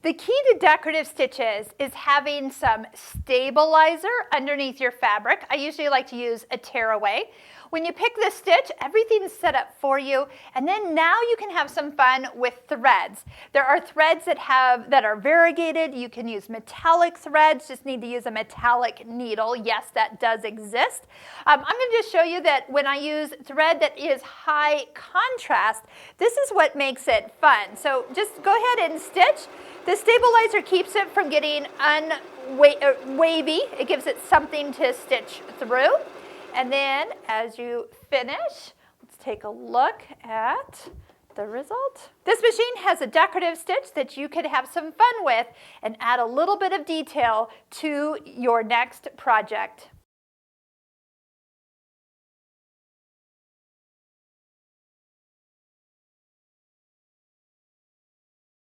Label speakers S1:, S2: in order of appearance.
S1: The key to decorative stitches is having some stabilizer underneath your fabric. I usually like to use a tearaway. When you pick the stitch, everything's set up for you, and then now you can have some fun with threads. There are threads that are variegated. You can use metallic threads, just need to use a metallic needle. Yes, that does exist. I'm going to just show you that when I use thread that is high contrast, this is what makes it fun. So just go ahead and stitch. The stabilizer keeps it from getting wavy. It gives it something to stitch through. And then as you finish, let's take a look at the result. This machine has a decorative stitch that you could have some fun with and add a little bit of detail to your next project.